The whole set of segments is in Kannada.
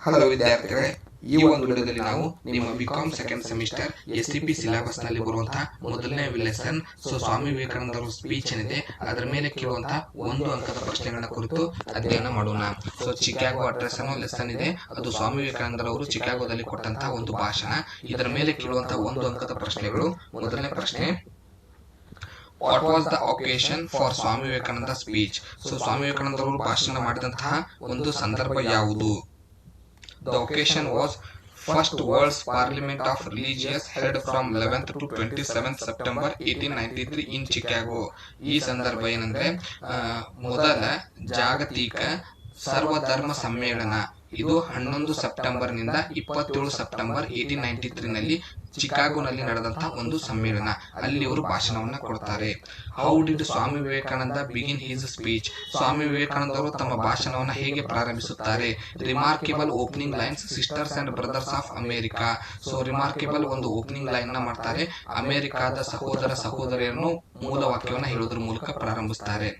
ಹಲೋ ವಿದ್ಯಾರ್ಥಿಗಳೇ, ಈ ಒಂದು ವಿಡಿಯೋದಲ್ಲಿ ನಾವು ನಿಮ್ಮ BCom second semester STP syllabus ನಲ್ಲಿ ಬರುವಂತಹ ಮೊದಲನೇ ಲೆಸನ್ ಸ್ವಾಮಿ ವಿವೇಕಾನಂದರ ಸ್ಪೀಚ್ ಏನಿದೆ ಅದರ ಮೇಲೆ ಕೇಳುವಂತಹ ಒಂದು ಅಂಕದ ಪ್ರಶ್ನೆಗಳನ್ನ ಕುರಿತು ಅಧ್ಯಯನ ಮಾಡೋಣ. ಚಿಕಾಗೋ ಅಡ್ರೆಸ್ ಅನ್ನೋ ಲೆಸನ್ ಇದೆ. ಅದು ಸ್ವಾಮಿ ವಿವೇಕಾನಂದರವರು ಚಿಕಾಗೋದಲ್ಲಿ ಕೊಟ್ಟಂತಹ ಒಂದು ಭಾಷಣ. ಇದರ ಮೇಲೆ ಕೇಳುವಂತಹ ಒಂದು ಅಂಕದ ಪ್ರಶ್ನೆಗಳು. ಮೊದಲನೇ ಪ್ರಶ್ನೆ, what was the occasion for Swami Vivekananda speech? Swami ವಿವೇಕಾನಂದರವರು ಭಾಷಣ ಮಾಡಿದಂತಹ ಒಂದು ಸಂದರ್ಭ ಯಾವುದು? The occasion was First World's Parliament of Religious held from 11th to 27th September 1893 in Chicago. ಈ ಸಂದರ್ಭ ಏನಂದ್ರೆ ಮೊದಲ ಜಾಗತಿಕ ಸರ್ವಧರ್ಮ ಸಮ್ಮೇಳನ. ಇದು 11 ಸೆಪ್ಟೆಂಬರ್ ನಿಂದ 27 ಸೆಪ್ಟೆಂಬರ್ 1893 ನಲ್ಲಿ ಚಿಕಾಗೋನಲ್ಲಿ ನಡೆದಂತಹ ಒಂದು ಸಮ್ಮೇಳನ. ಅಲ್ಲಿ ಅವರು ಭಾಷಣವನ್ನ ಕೊಡ್ತಾರೆ. How did Swami Vivekananda begin his speech? Swami Vivekananda ಅವರು ತಮ್ಮ ಭಾಷಣವನ್ನ ಹೇಗೆ ಪ್ರಾರಂಭಿಸುತ್ತಾರೆ? Remarkable opening lines, sisters and brothers of America. Remarkable ಒಂದು ಓಪನಿಂಗ್ ಲೈನ್ ನ ಮಾಡ್ತಾರೆ. ಅಮೆರಿಕಾದ ಸಹೋದರ ಸಹೋದರಿಯರನ್ನು ಮೂಲ ವಾಕ್ಯವನ್ನ ಹೇಳೋದ್ರ ಮೂಲಕ ಪ್ರಾರಂಭಿಸ್ತಾರೆ.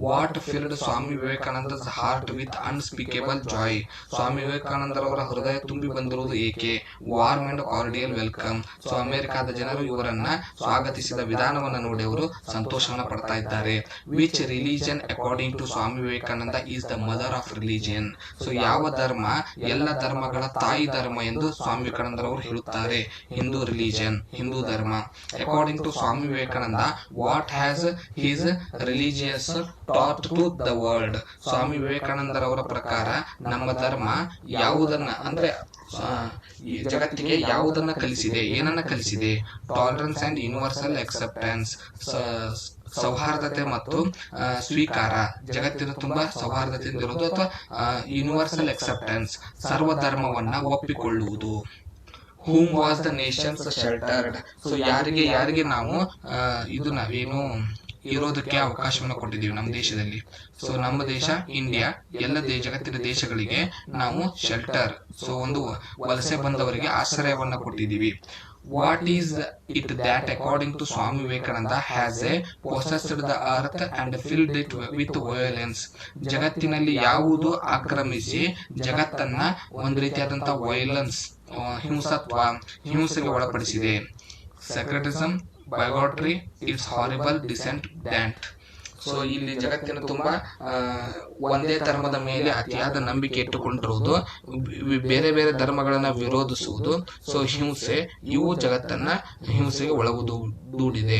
What filled Swami Vivekananda's heart with unspeakable joy? Swami ವಿವೇಕಾನಂದರವರ ಹೃದಯ ತುಂಬಿ ಬಂದಿರುವುದು ಏಕೆ? Warm and cordial welcome. ಅಮೆರಿಕಾದ ಜನರು ಇವರನ್ನ ಸ್ವಾಗತಿಸಿದ ವಿಧಾನವನ್ನು ನೋಡಿ ಅವರು ಸಂತೋಷವನ್ನ ಪಡ್ತಾ ಇದ್ದಾರೆ. Which religion according to Swami Vivekananda is the mother of religion? ಯಾವ ಧರ್ಮ ಎಲ್ಲ ಧರ್ಮಗಳ ತಾಯಿ ಧರ್ಮ ಎಂದು ಸ್ವಾಮಿ ವಿವೇಕಾನಂದರವರು ಹೇಳುತ್ತಾರೆ? ಹಿಂದೂ ರಿಲಿಜನ್, ಹಿಂದೂ ಧರ್ಮ. According to Swami Vivekananda, what has his religious taught to the world? Swami ವಿವೇಕಾನಂದರವರ ಪ್ರಕಾರ ನಮ್ಮ ಧರ್ಮ ಯಾವುದನ್ನ ಅಂದ್ರೆ ಜಗತ್ತಿಗೆ ಯಾವುದನ್ನ ಕಲಿಸಿದೆ, ಏನನ್ನ ಕಲಿಸಿದೆ? ಟಾಲರೆನ್ಸ್ ಅಂಡ್ ಯೂನಿವರ್ಸಲ್ ಅಕ್ಸೆಪ್ಟೆನ್ಸ್, ಸೌಹಾರ್ದತೆ ಮತ್ತು ಸ್ವೀಕಾರ. ಜಗತ್ತಿನ ತುಂಬಾ ಸೌಹಾರ್ದತೆಯಿಂದ ಇರುವುದು ಅಥವಾ ಯೂನಿವರ್ಸಲ್ ಅಕ್ಸೆಪ್ಟೆನ್ಸ್, ಸರ್ವಧರ್ಮವನ್ನ ಒಪ್ಪಿಕೊಳ್ಳುವುದು. Whom was the nations sheltered? ಯಾರಿಗೆ ನಾವು ಇದು ನಾವೇನು ಇರೋದಕ್ಕೆ ಅವಕಾಶವನ್ನು ಕೊಟ್ಟಿದ್ದೀವಿ ನಮ್ಮ ದೇಶದಲ್ಲಿ? ನಮ್ಮ ದೇಶ ಇಂಡಿಯಾ ಎಲ್ಲ ಜಗತ್ತಿನ ದೇಶಗಳಿಗೆ ನಾವು ಶೆಲ್ಟರ್, ಒಂದು ವಲಸೆ ಬಂದವರಿಗೆ ಆಶ್ರಯವನ್ನ ಕೊಟ್ಟಿದ್ದೀವಿ. What is it that according to Swami Vivekananda has possessed the earth and filled it with violence? ಜಗತ್ತಿನಲ್ಲಿ ಯಾವುದು ಆಕ್ರಮಿಸಿ ಜಗತ್ತನ್ನ ಒಂದು ರೀತಿಯಾದಂತಹ ವೈಲೆನ್ಸ್, ಹಿಂಸತ್ವ, ಹಿಂಸೆಗೆ ಒಳಪಡಿಸಿದೆ? Sectarianism, bigotry, its horrible descendant. ಇಲ್ಲಿ ಜಗತ್ತಿನ ತುಂಬಾ ಒಂದೇ ಧರ್ಮದ ಮೇಲೆ ಅತಿಯಾದ ನಂಬಿಕೆ ಇಟ್ಟುಕೊಂಡಿರುವುದು, ಬೇರೆ ಬೇರೆ ಧರ್ಮಗಳನ್ನ ವಿರೋಧಿಸುವುದು, ಹಿಂಸೆ, ಇವು ಜಗತ್ತನ್ನ ಹಿಂಸೆಗೆ ಒಳಗೂಡಿದೆ.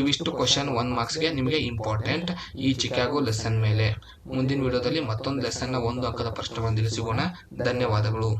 ಇವಿಷ್ಟು ಕ್ವಶನ್ 1 ಮಾರ್ಕ್ಸ್ಗೆ ನಿಮಗೆ ಇಂಪಾರ್ಟೆಂಟ್ ಈ ಚಿಕಾಗೋ ಲೆಸನ್ ಮೇಲೆ. ಮುಂದಿನ ವಿಡಿಯೋದಲ್ಲಿ ಮತ್ತೊಂದು ಲೆಸನ್ನ 1 ಅಂಕದ ಪ್ರಶ್ನೆಯೊಂದಿಗೆ ಸಿಗೋಣ. ಧನ್ಯವಾದಗಳು.